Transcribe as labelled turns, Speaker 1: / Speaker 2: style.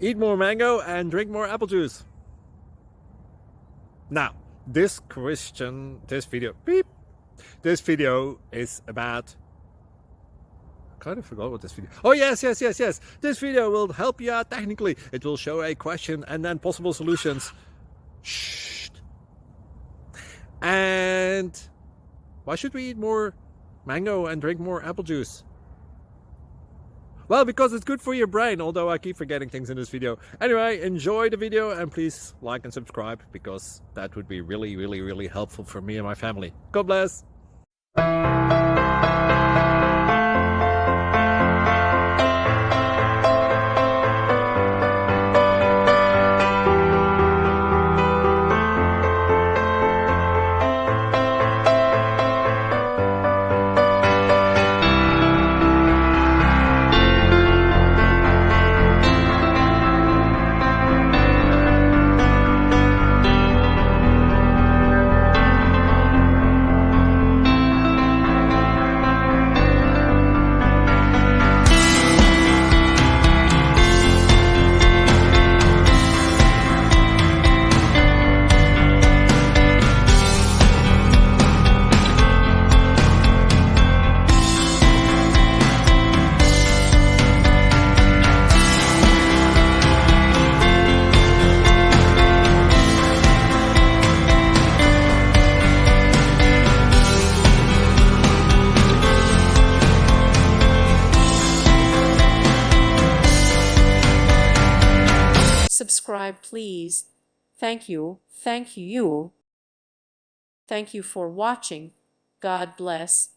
Speaker 1: Eat more mango and drink more apple juice. Now, this video is about, I kind of forgot what this video. Oh yes. This video will help you out technically. It will show a question and then possible solutions. Shh. And why should we eat more mango and drink more apple juice? Well, because it's good for your brain, although I keep forgetting things in this video. Anyway, enjoy the video and please like and subscribe, because that would be really helpful for me and my family. God bless.
Speaker 2: Subscribe, please. Thank you. Thank you. Thank you for watching. God bless.